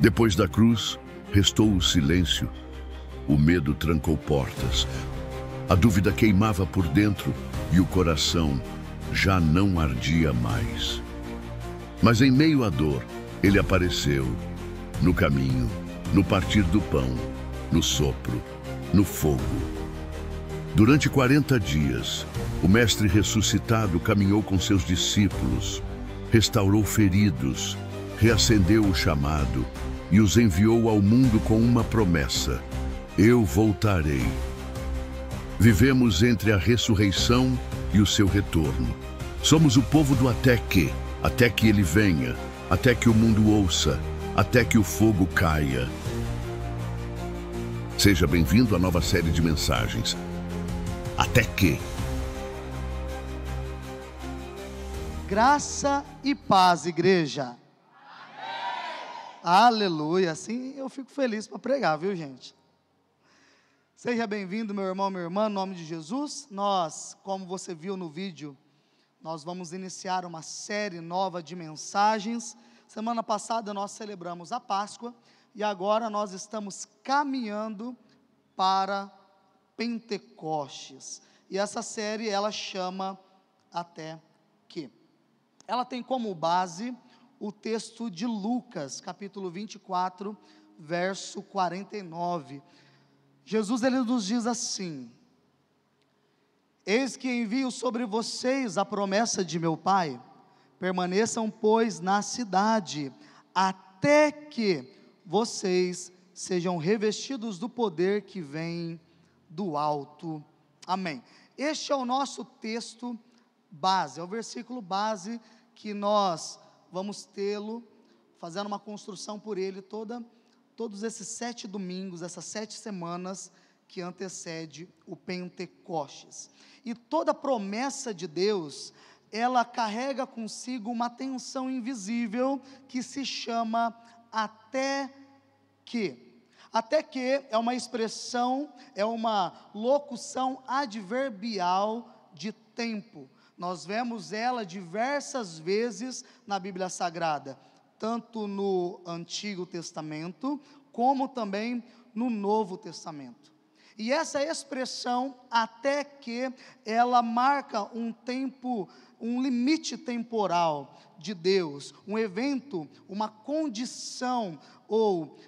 Depois da cruz, restou o silêncio. O medo trancou portas. A dúvida queimava por dentro e o coração já não ardia mais. Mas em meio à dor, ele apareceu, no caminho, no partir do pão, no sopro, no fogo. Durante 40 dias, o Mestre ressuscitado caminhou com seus discípulos, restaurou feridos, reacendeu o chamado e os enviou ao mundo com uma promessa: eu voltarei. Vivemos entre a ressurreição e o seu retorno. Somos o povo do até que ele venha, até que o mundo ouça, até que o fogo caia. Seja bem-vindo à nova série de mensagens. Até que. Graça e paz, igreja. Amém. Aleluia. Assim eu fico feliz para pregar, viu, gente? Seja bem-vindo, meu irmão, minha irmã, em nome de Jesus. Nós, como você viu no vídeo, nós vamos iniciar uma série nova de mensagens. Semana passada nós celebramos a Páscoa e agora nós estamos caminhando para Pentecostes. E essa série, ela chama Até Que. Ela tem como base o texto de Lucas, capítulo 24, verso 49. Jesus, ele nos diz assim: eis que envio sobre vocês a promessa de meu Pai, permaneçam, pois, na cidade, até que vocês sejam revestidos do poder que vem do alto. Amém. Este é o nosso texto base, é o versículo base que nós vamos tê-lo, fazendo uma construção por ele todos esses 7 domingos, essas 7 semanas que antecede o Pentecostes. E toda promessa de Deus, ela carrega consigo uma tensão invisível que se chama até que. Até que é uma expressão, é uma locução adverbial de tempo. Nós vemos ela diversas vezes na Bíblia Sagrada, tanto no Antigo Testamento, como também no Novo Testamento. E essa expressão, até que, ela marca um tempo, um limite temporal de Deus, um evento, uma condição, ou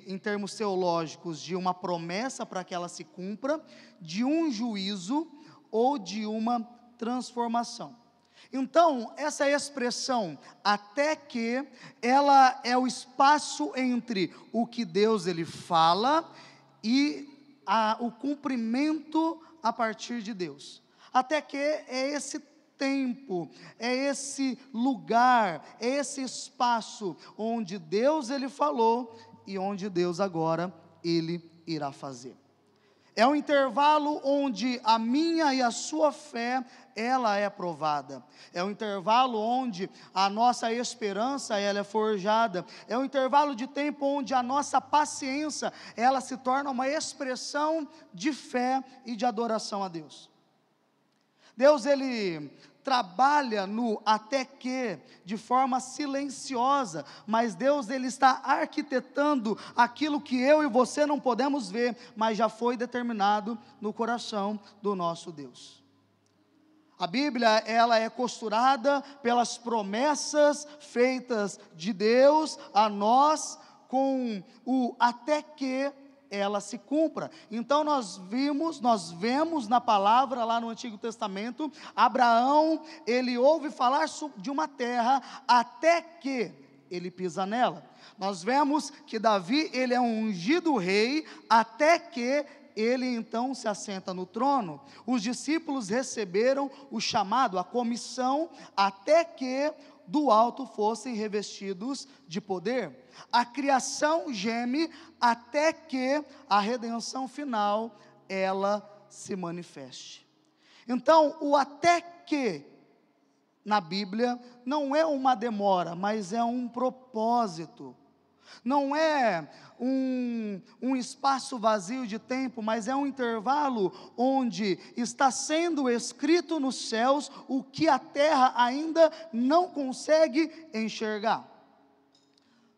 em termos teológicos, de uma promessa para que ela se cumpra, de um juízo ou de uma transformação. Então, essa expressão, até que, ela é o espaço entre o que Deus ele fala e o cumprimento a partir de Deus. Até que é esse tempo, é esse lugar, é esse espaço onde Deus ele falou e onde Deus agora ele irá fazer. É um intervalo onde a minha e a sua fé, ela é provada. É um intervalo onde a nossa esperança, ela é forjada. É um intervalo de tempo onde a nossa paciência, ela se torna uma expressão de fé e de adoração a Deus. Deus, ele trabalha no até que de forma silenciosa, mas Deus ele está arquitetando aquilo que eu e você não podemos ver, mas já foi determinado no coração do nosso Deus. A Bíblia, ela é costurada pelas promessas feitas de Deus a nós, com o até que ela se cumpra. Então nós vemos na palavra lá no Antigo Testamento, Abraão, ele ouve falar de uma terra até que ele pisa nela. Nós vemos que Davi, ele é um ungido rei até que ele então se assenta no trono. Os discípulos receberam o chamado, a comissão, até que do alto fossem revestidos de poder. A criação geme até que a redenção final, ela se manifeste. Então, o até que, na Bíblia, não é uma demora, mas é um propósito. Não é um espaço vazio de tempo, mas é um intervalo onde está sendo escrito nos céus o que a terra ainda não consegue enxergar.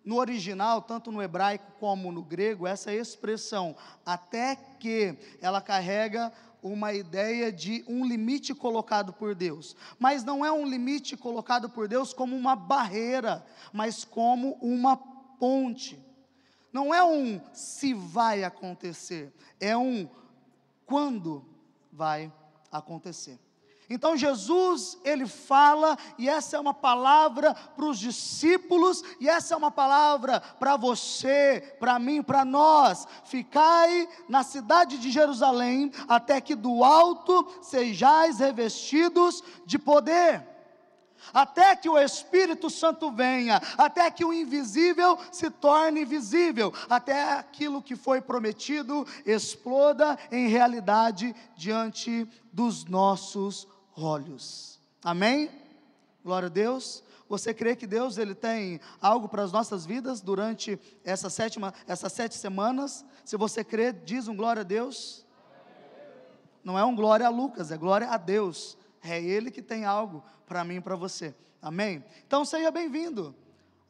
No original, tanto no hebraico como no grego, essa expressão, até que, ela carrega uma ideia de um limite colocado por Deus, mas não é um limite colocado por Deus como uma barreira, mas como uma ponte. Não é um se vai acontecer, é um quando vai acontecer. Então Jesus, ele fala, e essa é uma palavra para os discípulos, e essa é uma palavra para você, para mim, para nós: ficai na cidade de Jerusalém, até que do alto sejais revestidos de poder, até que o Espírito Santo venha, até que o invisível se torne visível, até aquilo que foi prometido exploda em realidade diante dos nossos olhos. Amém? Glória a Deus. Você crê que Deus, ele tem algo para as nossas vidas durante essas 7 semanas? Se você crê, diz um glória a Deus. Não é um glória a Lucas, é glória a Deus. É Ele que tem algo para mim e para você. Amém? Então seja bem-vindo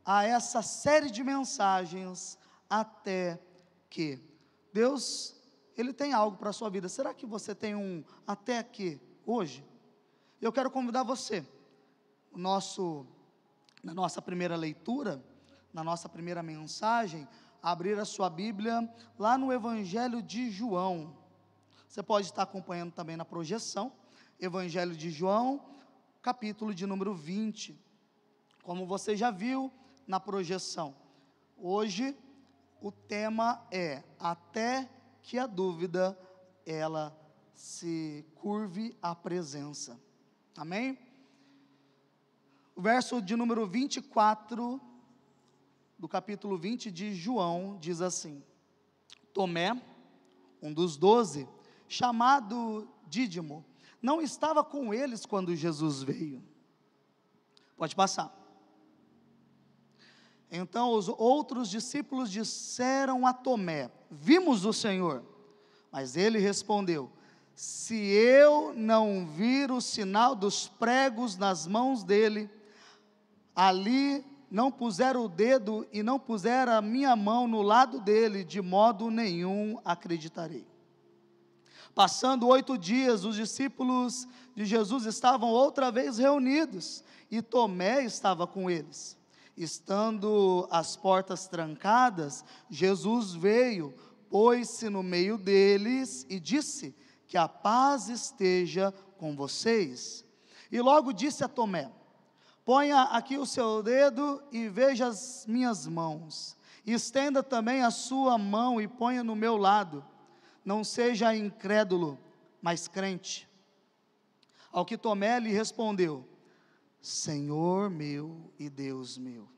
a essa série de mensagens, até que. Deus, ele tem algo para a sua vida. Será que você tem um até que hoje? Eu quero convidar você, na nossa primeira leitura, na nossa primeira mensagem, a abrir a sua Bíblia lá no Evangelho de João. Você pode estar acompanhando também na projeção, Evangelho de João, capítulo de número 20, como você já viu na projeção. Hoje, o tema é, até que a dúvida, ela se curve à presença. Amém? O verso de número 24, do capítulo 20 de João, diz assim: Tomé, um dos 12, chamado Dídimo, não estava com eles quando Jesus veio. Pode passar. Então os outros discípulos disseram a Tomé: vimos o Senhor. Mas ele respondeu: se eu não vir o sinal dos pregos nas mãos dele, ali não puser o dedo e não puser a minha mão no lado dele, de modo nenhum acreditarei. Passando 8 dias, os discípulos de Jesus estavam outra vez reunidos, e Tomé estava com eles. Estando as portas trancadas, Jesus veio, pôs-se no meio deles e disse: que a paz esteja com vocês. E logo disse a Tomé: ponha aqui o seu dedo e veja as minhas mãos, estenda também a sua mão e ponha no meu lado, não seja incrédulo, mas crente. Ao que Tomé lhe respondeu: Senhor meu e Deus meu.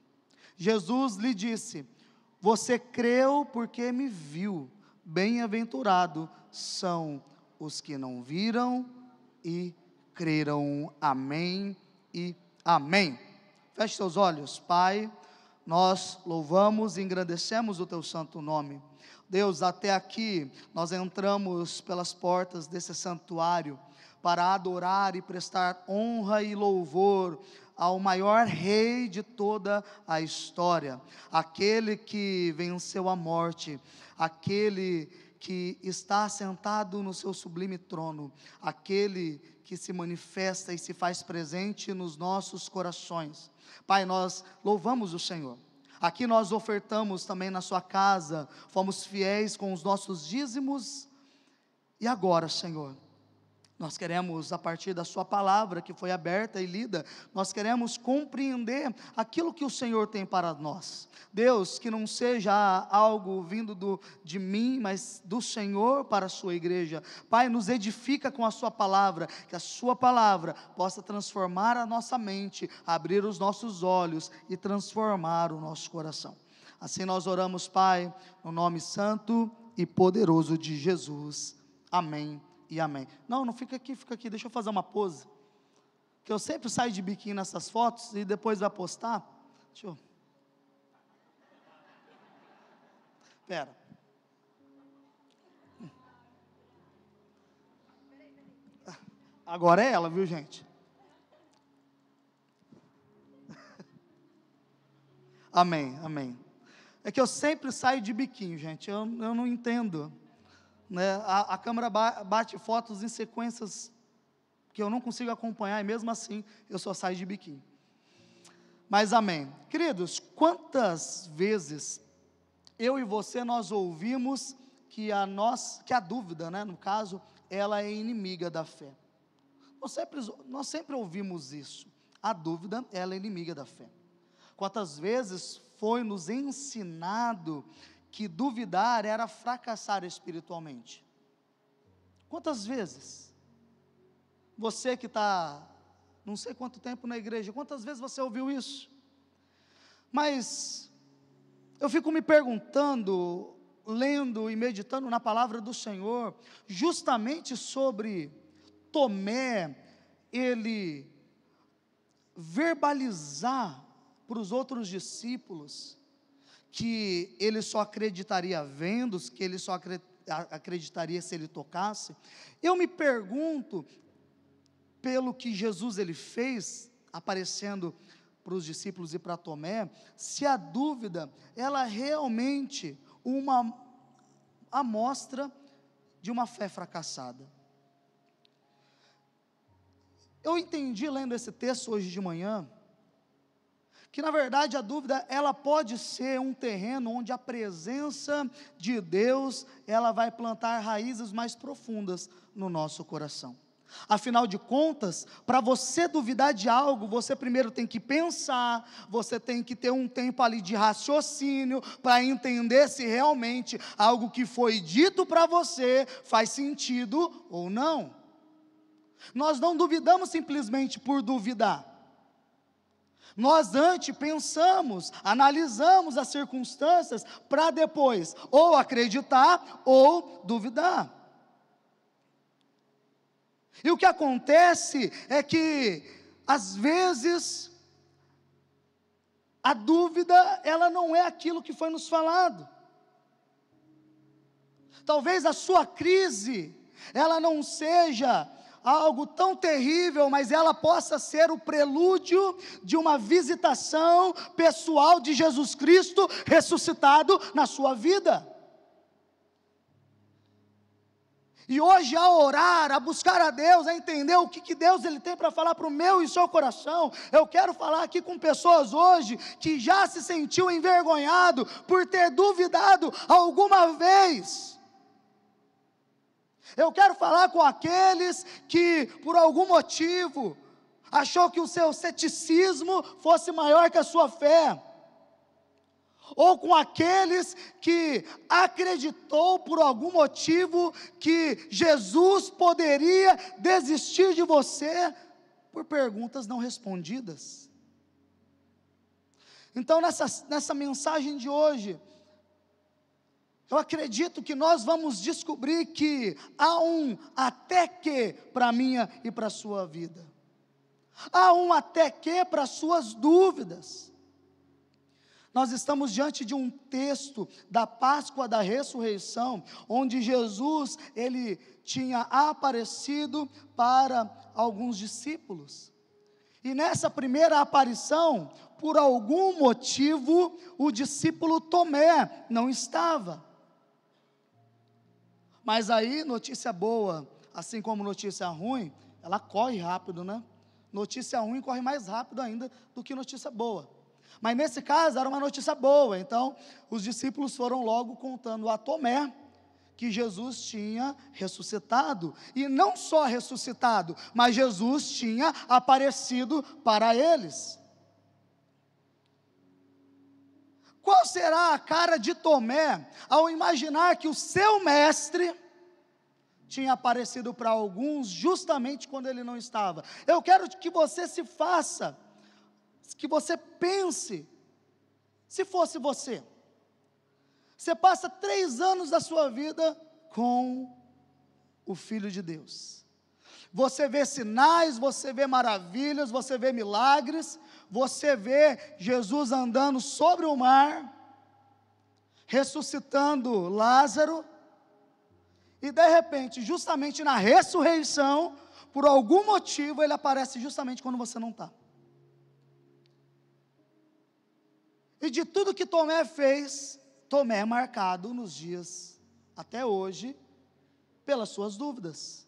Jesus lhe disse: você creu porque me viu, bem-aventurado são os que não viram e creram. Amém e amém. Feche seus olhos. Pai, nós louvamos e engrandecemos o teu santo nome. Deus, até aqui nós entramos pelas portas desse santuário para adorar e prestar honra e louvor ao maior rei de toda a história, aquele que venceu a morte, aquele que está sentado no seu sublime trono, aquele que se manifesta e se faz presente nos nossos corações. Pai, nós louvamos o Senhor. Aqui nós ofertamos também na sua casa, fomos fiéis com os nossos dízimos, e agora, Senhor, nós queremos, a partir da sua palavra que foi aberta e lida, nós queremos compreender aquilo que o Senhor tem para nós. Deus, que não seja algo vindo de mim, mas do Senhor para a sua igreja. Pai, nos edifica com a sua palavra, que a sua palavra possa transformar a nossa mente, abrir os nossos olhos e transformar o nosso coração. Assim nós oramos, Pai, no nome santo e poderoso de Jesus. Amém e amém. Não fica aqui, deixa eu fazer uma pose, que eu sempre saio de biquíni nessas fotos, e depois vai postar, Pera, agora é ela, viu, gente? Amém, amém. É que eu sempre saio de biquinho, gente, eu não entendo, né? A câmera bate fotos em sequências que eu não consigo acompanhar, e mesmo assim, eu só saio de biquinho. Mas amém. Queridos, quantas vezes eu e você, nós ouvimos que a dúvida, né, no caso, ela é inimiga da fé. Nós sempre ouvimos isso. A dúvida, ela é inimiga da fé. Quantas vezes foi nos ensinado que duvidar era fracassar espiritualmente? Quantas vezes? Você que está, não sei quanto tempo na igreja, quantas vezes você ouviu isso? Mas eu fico me perguntando, lendo e meditando na palavra do Senhor, justamente sobre Tomé, ele verbalizar para os outros discípulos que ele só acreditaria vendo, que ele só acreditaria se ele tocasse. Eu me pergunto, pelo que Jesus ele fez, aparecendo para os discípulos e para Tomé, se a dúvida, ela é realmente uma amostra de uma fé fracassada. Eu entendi lendo esse texto hoje de manhã, que na verdade a dúvida, ela pode ser um terreno onde a presença de Deus, ela vai plantar raízes mais profundas no nosso coração. Afinal de contas, para você duvidar de algo, você primeiro tem que pensar, você tem que ter um tempo ali de raciocínio, para entender se realmente algo que foi dito para você, faz sentido ou não. Nós não duvidamos simplesmente por duvidar. Nós antes pensamos, analisamos as circunstâncias, para depois ou acreditar ou duvidar. E o que acontece é que, às vezes, a dúvida, ela não é aquilo que foi nos falado. Talvez a sua crise, ela não seja algo tão terrível, mas ela possa ser o prelúdio de uma visitação pessoal de Jesus Cristo ressuscitado na sua vida. E hoje, a orar, a buscar a Deus, a entender o que Deus ele tem para falar para o meu e seu coração, eu quero falar aqui com pessoas hoje que já se sentiu envergonhado por ter duvidado alguma vez. Eu quero falar com aqueles que, por algum motivo, achou que o seu ceticismo fosse maior que a sua fé. Ou com aqueles que acreditou por algum motivo que Jesus poderia desistir de você por perguntas não respondidas. Então nessa mensagem de hoje, eu acredito que nós vamos descobrir que há um até que para a minha e para a sua vida. Há um até que para as suas dúvidas. Nós estamos diante de um texto da Páscoa da Ressurreição, onde Jesus, ele tinha aparecido para alguns discípulos. E nessa primeira aparição, por algum motivo, o discípulo Tomé não estava. Mas aí, notícia boa, assim como notícia ruim, ela corre rápido, né? Notícia ruim corre mais rápido ainda do que notícia boa. Mas nesse caso era uma notícia boa, então os discípulos foram logo contando a Tomé que Jesus tinha ressuscitado, e não só ressuscitado, mas Jesus tinha aparecido para eles. Qual será a cara de Tomé ao imaginar que o seu mestre tinha aparecido para alguns justamente quando ele não estava? Eu quero que você se faça, que você pense, se fosse você passa 3 anos da sua vida com o Filho de Deus, você vê sinais, você vê maravilhas, você vê milagres, você vê Jesus andando sobre o mar, ressuscitando Lázaro, e de repente, justamente na ressurreição, por algum motivo, ele aparece justamente quando você não está. E de tudo que Tomé fez, Tomé é marcado nos dias, até hoje, pelas suas dúvidas.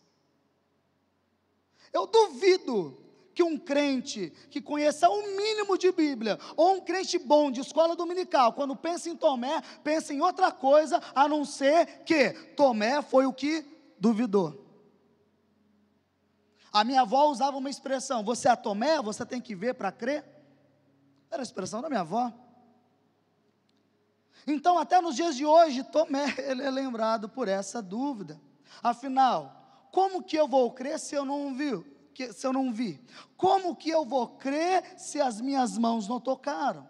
Eu duvido que um crente que conheça o mínimo de Bíblia, ou um crente bom de escola dominical, quando pensa em Tomé, pensa em outra coisa, a não ser que Tomé foi o que duvidou. A minha avó usava uma expressão: você é Tomé, você tem que ver para crer. Era a expressão da minha avó. Então, até nos dias de hoje, Tomé, ele é lembrado por essa dúvida. Afinal, como que eu vou crer se eu não vi? Como que eu vou crer se as minhas mãos não tocaram?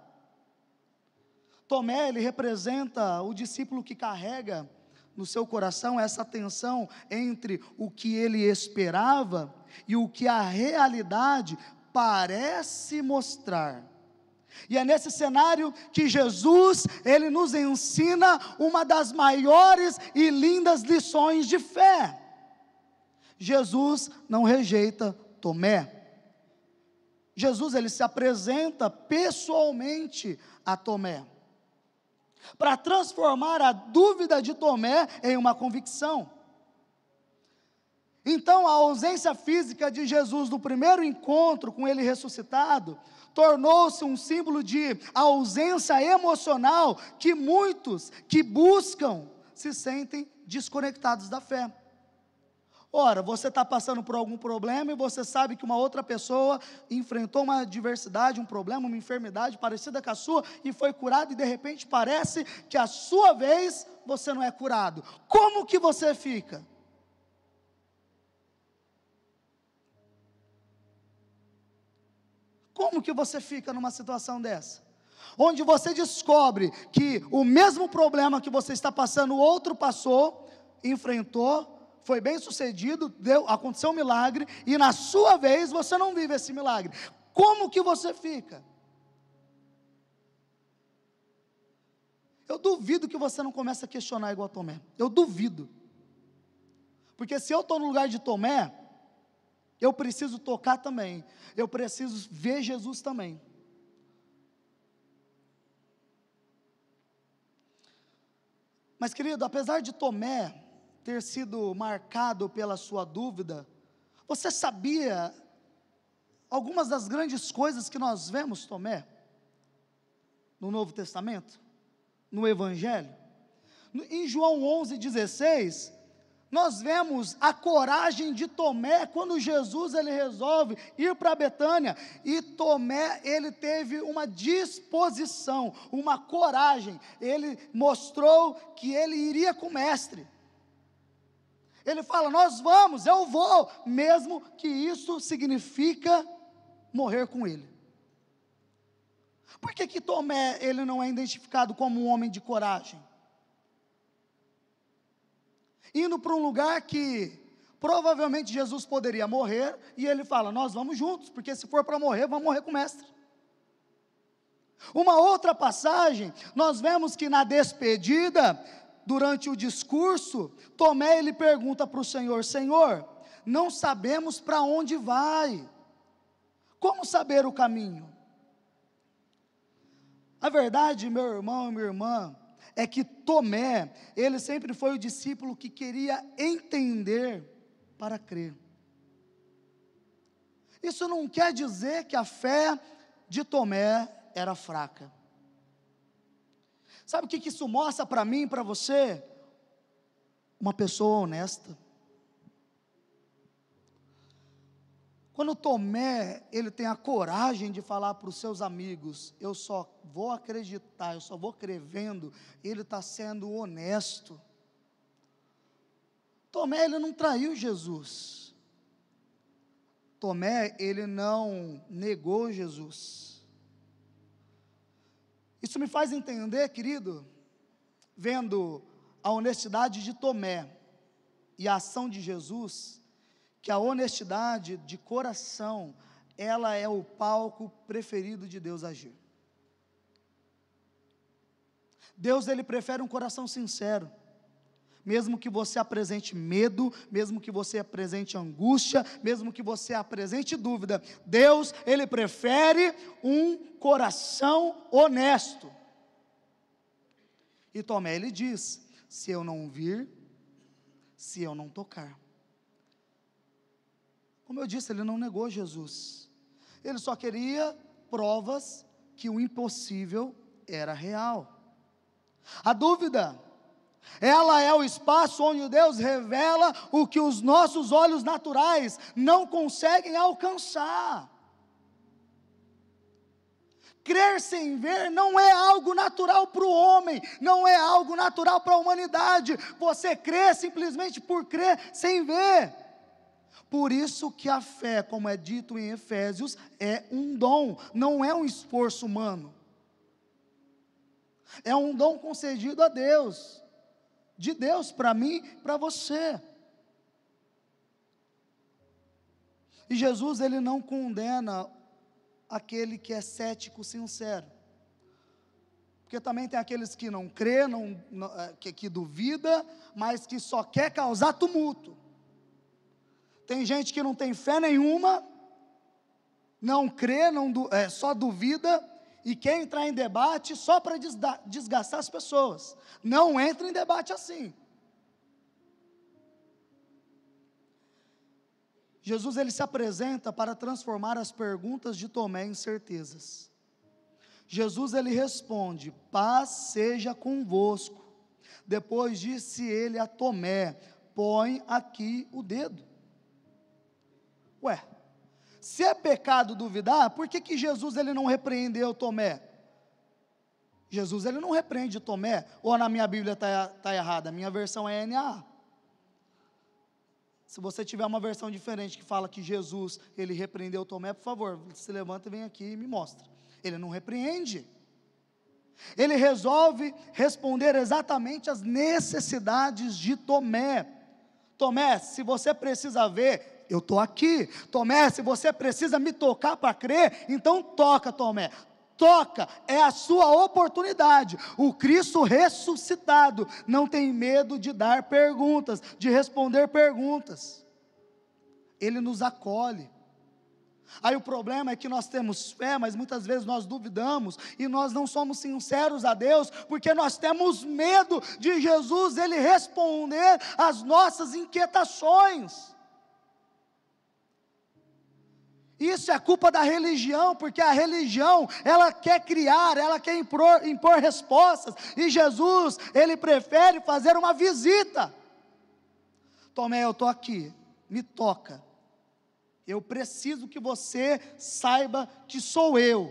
Tomé, ele representa o discípulo que carrega no seu coração essa tensão entre o que ele esperava e o que a realidade parece mostrar. E é nesse cenário que Jesus, ele nos ensina uma das maiores e lindas lições de fé. Jesus não rejeita Tomé. Jesus, ele se apresenta pessoalmente a Tomé, para transformar a dúvida de Tomé em uma convicção. Então, a ausência física de Jesus no primeiro encontro com ele ressuscitado tornou-se um símbolo de ausência emocional que muitos que buscam se sentem desconectados da fé. Ora, você está passando por algum problema e você sabe que uma outra pessoa enfrentou uma adversidade, um problema, uma enfermidade parecida com a sua e foi curada, e de repente parece que a sua vez você não é curado. Como que você fica? Como que você fica numa situação dessa? Onde você descobre que o mesmo problema que você está passando, o outro passou, enfrentou, foi bem sucedido, aconteceu um milagre, e na sua vez você não vive esse milagre. Como que você fica? Eu duvido que você não comece a questionar igual a Tomé. Eu duvido. Porque se eu estou no lugar de Tomé, eu preciso tocar também, eu preciso ver Jesus também. Mas, querido, apesar de Tomé ter sido marcado pela sua dúvida, você sabia algumas das grandes coisas que nós vemos Tomé no Novo Testamento, no Evangelho? Em João 11:16, nós vemos a coragem de Tomé, quando Jesus ele resolve ir para Betânia, e Tomé ele teve uma disposição, uma coragem, ele mostrou que ele iria com o mestre. Ele fala: nós vamos, eu vou, mesmo que isso significa morrer com ele. Por que Tomé ele não é identificado como um homem de coragem? Indo para um lugar que provavelmente Jesus poderia morrer, e ele fala: nós vamos juntos, porque se for para morrer, vamos morrer com o mestre. Uma outra passagem, nós vemos que na despedida, durante o discurso, Tomé ele pergunta para o Senhor: Senhor, não sabemos para onde vai, como saber o caminho? A verdade, meu irmão e minha irmã, é que Tomé, ele sempre foi o discípulo que queria entender para crer. Isso não quer dizer que a fé de Tomé era fraca. Sabe o que isso mostra para mim e para você? Uma pessoa honesta. Quando Tomé, ele tem a coragem de falar para os seus amigos: eu só vou acreditar, eu só vou crer vendo, ele está sendo honesto. Tomé, ele não traiu Jesus. Tomé, ele não negou Jesus. Isso me faz entender, querido, vendo a honestidade de Tomé e a ação de Jesus, que a honestidade de coração, ela é o palco preferido de Deus agir. Deus, ele prefere um coração sincero, mesmo que você apresente medo, mesmo que você apresente angústia, mesmo que você apresente dúvida, Deus, ele prefere um coração honesto. E Tomé, ele diz: se eu não vir, se eu não tocar. Como eu disse, ele não negou Jesus. Ele só queria provas que o impossível era real. A dúvida, ela é o espaço onde Deus revela o que os nossos olhos naturais não conseguem alcançar. Crer sem ver não é algo natural para o homem, não é algo natural para a humanidade. Você crê simplesmente por crer sem ver. Por isso que a fé, como é dito em Efésios, é um dom, não é um esforço humano. É um dom concedido a Deus, de Deus para mim, para você. E Jesus, ele não condena aquele que é cético sincero, porque também tem aqueles que não crê, que duvida, mas que só quer causar tumulto. Tem gente que não tem fé nenhuma, não crê, só duvida, e quer entrar em debate só para desgastar as pessoas. Não entra em debate assim. Jesus, ele se apresenta para transformar as perguntas de Tomé em certezas. Jesus, ele responde: paz seja convosco. Depois disse ele a Tomé: põe aqui o dedo. Ué, se é pecado duvidar, por que Jesus, ele não repreendeu Tomé? Jesus, ele não repreende Tomé, ou na minha Bíblia está errada, a minha versão é NA. Se você tiver uma versão diferente que fala que Jesus, ele repreendeu Tomé, por favor, se levanta e vem aqui e me mostra. Ele não repreende. Ele resolve responder exatamente às necessidades de Tomé. Tomé, se você precisa ver, eu estou aqui. Tomé, se você precisa me tocar para crer, então toca, Tomé. Toca, é a sua oportunidade. O Cristo ressuscitado não tem medo de dar perguntas, de responder perguntas. Ele nos acolhe. Aí o problema é que nós temos fé, mas muitas vezes nós duvidamos, e nós não somos sinceros a Deus, porque nós temos medo de Jesus, ele responder às nossas inquietações. Isso é culpa da religião, porque a religião, ela quer criar, ela quer impor respostas, e Jesus, ele prefere fazer uma visita. Tomé, eu estou aqui, me toca, eu preciso que você saiba que sou eu.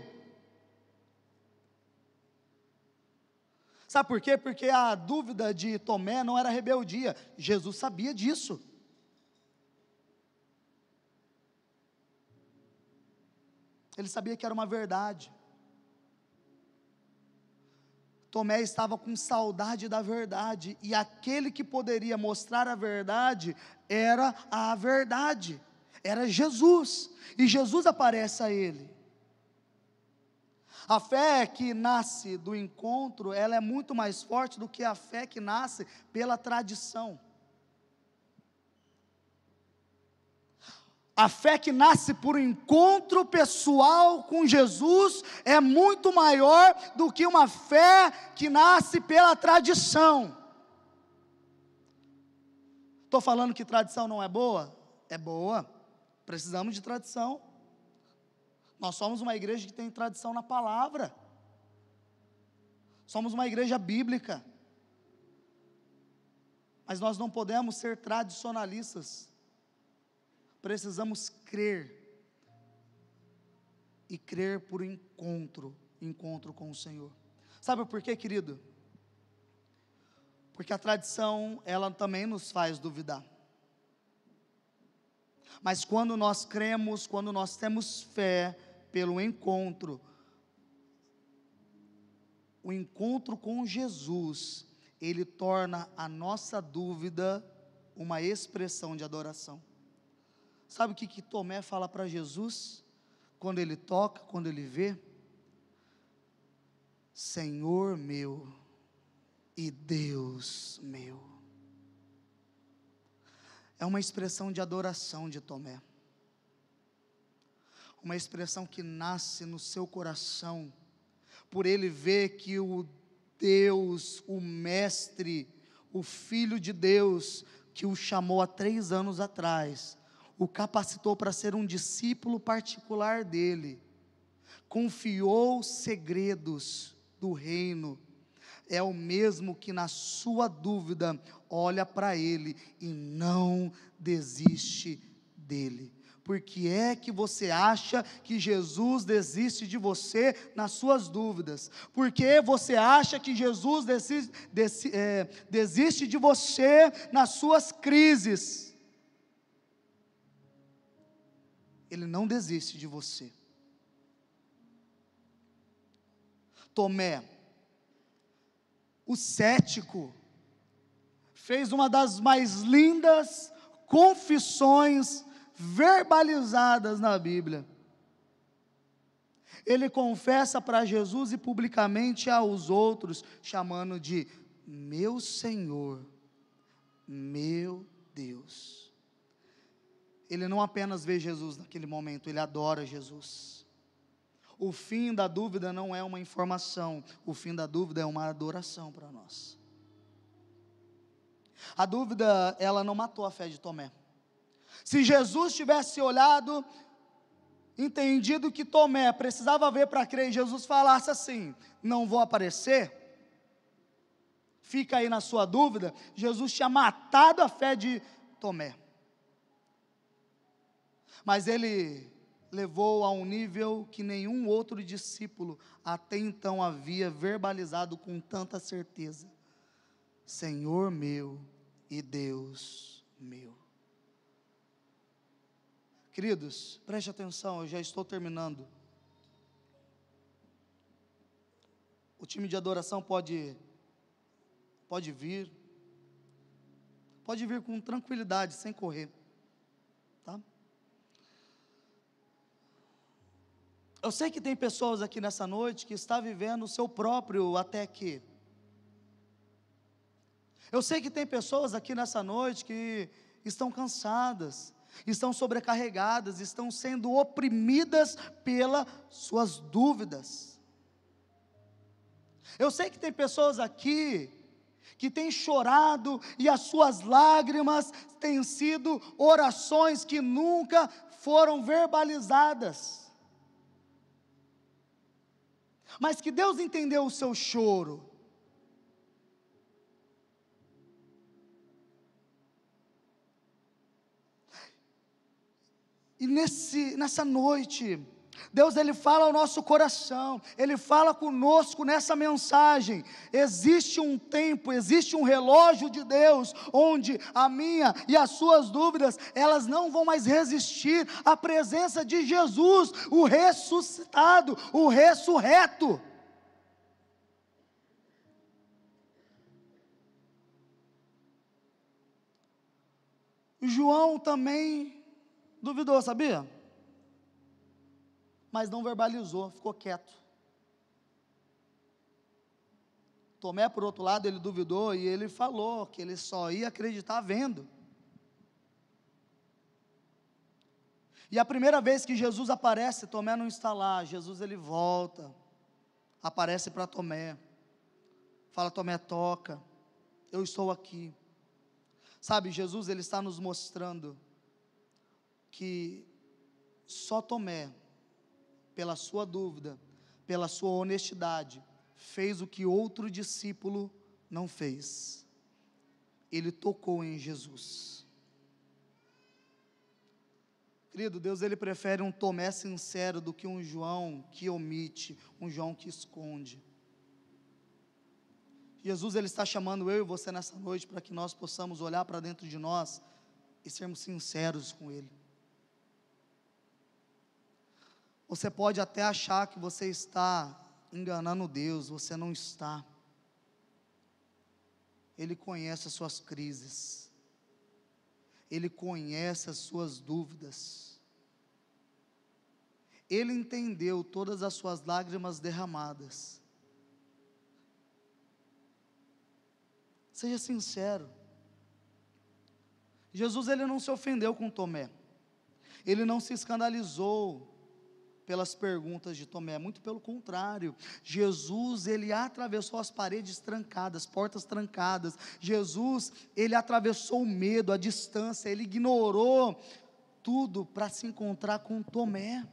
Sabe por quê? Porque a dúvida de Tomé não era rebeldia, Jesus sabia disso. Ele sabia que era uma verdade. Tomé estava com saudade da verdade, e aquele que poderia mostrar a verdade, era a verdade, era Jesus, e Jesus aparece a ele. A fé que nasce do encontro, ela é muito mais forte do que a fé que nasce pela tradição. A fé que nasce por encontro pessoal com Jesus é muito maior do que uma fé que nasce pela tradição. Estou falando que tradição não é boa? É boa, precisamos de tradição. Nós somos uma igreja que tem tradição na palavra, somos uma igreja bíblica, mas nós não podemos ser tradicionalistas. Precisamos crer, e crer por encontro com o Senhor. Sabe por quê, querido? Porque a tradição, ela também nos faz duvidar. Mas quando nós cremos, quando nós temos fé pelo encontro, o encontro com Jesus, ele torna a nossa dúvida uma expressão de adoração. Sabe o que Tomé fala para Jesus, quando ele toca, quando ele vê? Senhor meu e Deus meu. É uma expressão de adoração de Tomé, uma expressão que nasce no seu coração, por ele ver que o Deus, o Mestre, o Filho de Deus, que o chamou há 3 anos atrás, o capacitou para ser um discípulo particular dele, confiou segredos do reino, é o mesmo que na sua dúvida olha para ele e não desiste dele. Por que é que você acha que Jesus desiste de você nas suas dúvidas? Por que você acha que Jesus desiste de você nas suas crises? Ele não desiste de você. Tomé, o cético, fez uma das mais lindas confissões verbalizadas na Bíblia. Ele confessa para Jesus e publicamente aos outros, chamando de meu Senhor, meu Deus. Ele não apenas vê Jesus naquele momento, ele adora Jesus. O fim da dúvida não é uma informação, o fim da dúvida é uma adoração para nós. A dúvida, ela não matou a fé de Tomé. Se Jesus tivesse olhado, entendido que Tomé precisava ver para crer, e Jesus falasse assim: não vou aparecer, fica aí na sua dúvida, Jesus tinha matado a fé de Tomé. Mas ele levou a um nível que nenhum outro discípulo até então havia verbalizado com tanta certeza: Senhor meu e Deus meu. Queridos, preste atenção, eu já estou terminando. O time de adoração pode vir com tranquilidade, sem correr, tá? Eu sei que tem pessoas aqui nessa noite que estão vivendo o seu próprio até que. Eu sei que tem pessoas aqui nessa noite que estão cansadas, estão sobrecarregadas, estão sendo oprimidas pelas suas dúvidas. Eu sei que tem pessoas aqui que têm chorado e as suas lágrimas têm sido orações que nunca foram verbalizadas. Mas que Deus entendeu o seu choro. E nessa noite, Deus ele fala ao nosso coração, Ele fala conosco nessa mensagem. Existe um tempo, existe um relógio de Deus, onde a minha e as suas dúvidas, elas não vão mais resistir à presença de Jesus, o ressuscitado, o ressurreto. João também duvidou, sabia? Mas não verbalizou, ficou quieto. Tomé, por outro lado, ele duvidou e ele falou que ele só ia acreditar vendo. E a primeira vez que Jesus aparece, Tomé não está lá. Jesus ele volta, aparece para Tomé, fala: Tomé, toca, eu estou aqui. Sabe, Jesus ele está nos mostrando que só Tomé, pela sua dúvida, pela sua honestidade, fez o que outro discípulo não fez. Ele tocou em Jesus. Querido, Deus ele prefere um Tomé sincero do que um João que omite, um João que esconde. Jesus ele está chamando eu e você nessa noite para que nós possamos olhar para dentro de nós e sermos sinceros com Ele. Você pode até achar que você está enganando Deus, você não está. Ele conhece as suas crises, Ele conhece as suas dúvidas, Ele entendeu todas as suas lágrimas derramadas. Seja sincero. Jesus ele não se ofendeu com Tomé, Ele não se escandalizou pelas perguntas de Tomé, muito pelo contrário. Jesus, ele atravessou as paredes trancadas, portas trancadas. Jesus, ele atravessou o medo, a distância, ele ignorou tudo para se encontrar com Tomé.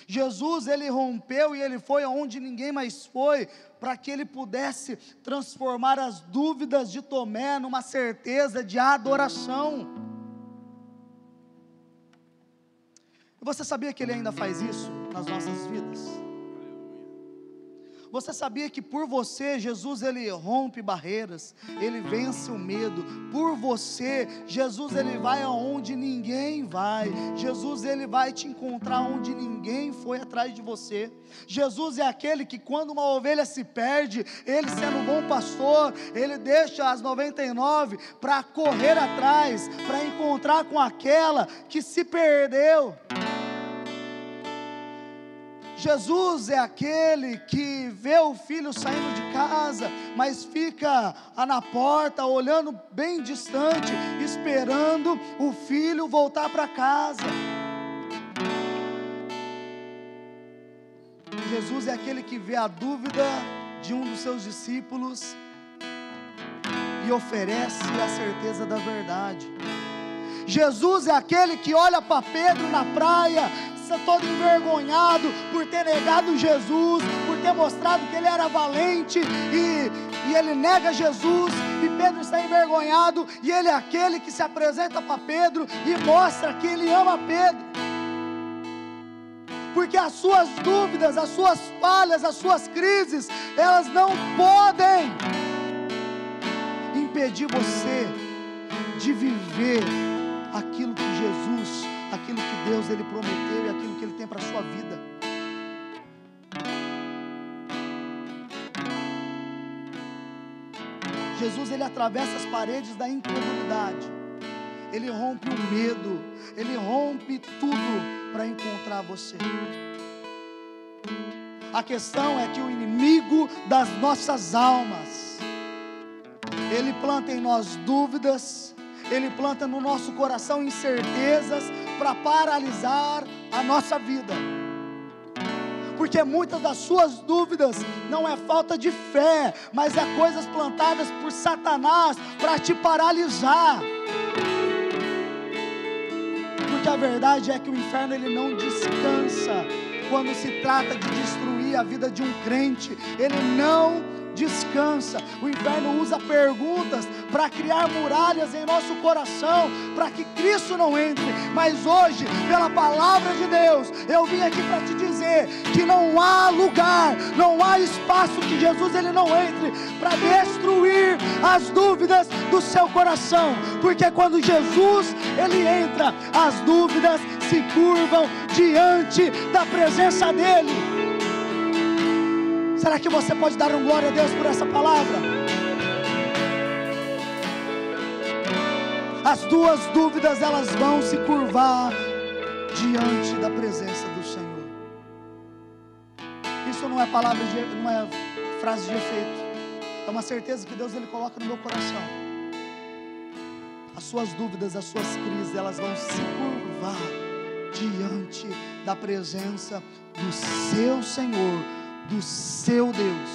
Jesus, ele rompeu e ele foi aonde ninguém mais foi, para que ele pudesse transformar as dúvidas de Tomé numa certeza de adoração. Você sabia que ele ainda faz isso nas nossas vidas? Você sabia que por você, Jesus, ele rompe barreiras, ele vence o medo. Por você, Jesus, ele vai aonde ninguém vai. Jesus, ele vai te encontrar onde ninguém foi atrás de você. Jesus é aquele que, quando uma ovelha se perde, ele, sendo um bom pastor, ele deixa as 99 para correr atrás, para encontrar com aquela que se perdeu. Jesus é aquele que vê o filho saindo de casa, mas fica na porta, olhando bem distante, esperando o filho voltar para casa. Jesus é aquele que vê a dúvida de um dos seus discípulos e oferece a certeza da verdade. Jesus é aquele que olha para Pedro na praia, todo envergonhado por ter negado Jesus, por ter mostrado que ele era valente, e ele nega Jesus, e Pedro está envergonhado, e ele é aquele que se apresenta para Pedro e mostra que ele ama Pedro, porque as suas dúvidas, as suas falhas, as suas crises, elas não podem impedir você de viver aquilo que Jesus, aquilo que Deus ele prometeu e aquilo que ele tem para a sua vida. Jesus, ele atravessa as paredes da incredulidade, ele rompe o medo, ele rompe tudo para encontrar você. A questão é que o inimigo das nossas almas, ele planta em nós dúvidas, ele planta no nosso coração incertezas para paralisar a nossa vida, porque muitas das suas dúvidas não é falta de fé, mas é coisas plantadas por Satanás para te paralisar, porque a verdade é que o inferno ele não descansa quando se trata de destruir a vida de um crente, ele não descansa. O inferno usa perguntas para criar muralhas em nosso coração, para que Cristo não entre. Mas hoje, pela palavra de Deus, eu vim aqui para te dizer que não há lugar, não há espaço que Jesus ele não entre para destruir as dúvidas do seu coração, porque quando Jesus ele entra, as dúvidas se curvam diante da presença dele. Será que você pode dar um glória a Deus por essa palavra? As tuas dúvidas elas vão se curvar diante da presença do Senhor. Isso não é palavra não é frase de efeito. É uma certeza que Deus ele coloca no meu coração. As suas dúvidas, as suas crises, elas vão se curvar diante da presença do seu Senhor, do seu Deus.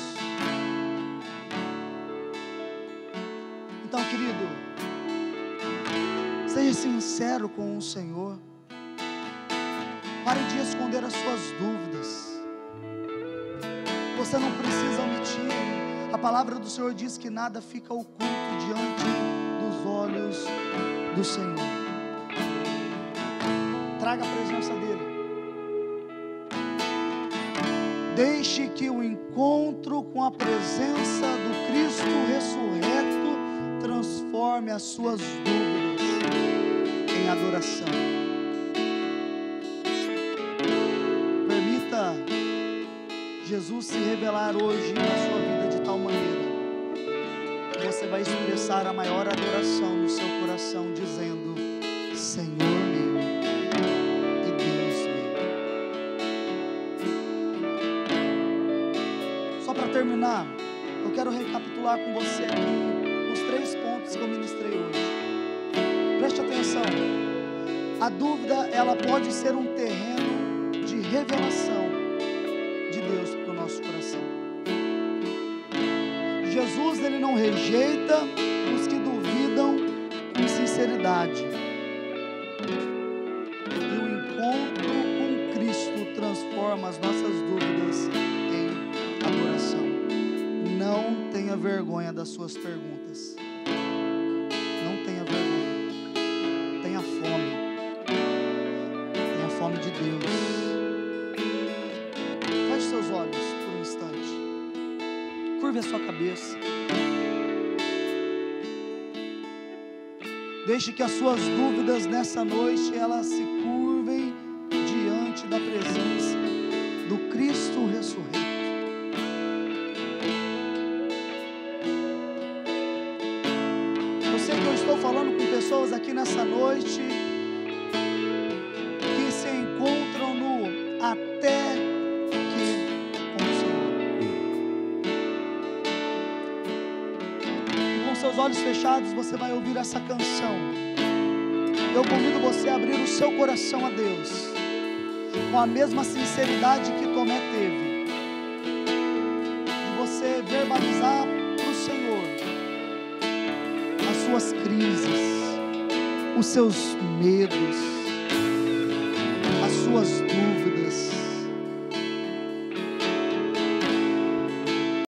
Então, querido, seja sincero com o Senhor. Pare de esconder as suas dúvidas. Você não precisa omitir. A palavra do Senhor diz que nada fica oculto diante dos olhos do Senhor. Traga a presença dele. Deixe que o encontro com a presença do Cristo ressurreto transforme as suas dúvidas em adoração. Permita Jesus se revelar hoje na sua vida de tal maneira que você vai expressar a maior adoração no seu coração, dizendo: Senhor meu e Deus meu. Só para terminar, eu quero recapitular com você aqui os 3 pontos que eu ministrei hoje. Preste atenção. A dúvida, ela pode ser um terreno de revelação de Deus para o nosso coração. Jesus, ele não rejeita os que duvidam com sinceridade. E o encontro com Cristo transforma as nossas dúvidas em adoração. Não tenha vergonha das suas perguntas. Não tenha vergonha. Tenha fome. Tenha fome de Deus. Feche seus olhos por um instante. Curve a sua cabeça. Deixe que as suas dúvidas nessa noite, elas se curvem diante da presença do Cristo ressurreto. Eu sei que eu estou falando com pessoas aqui nessa noite que se encontram no até que com o Senhor. E com seus olhos fechados você vai ouvir essa canção. Eu convido você a abrir o seu coração a Deus, com a mesma sinceridade que Tomé teve, de você verbalizar para o Senhor as suas crises, os seus medos, as suas dúvidas.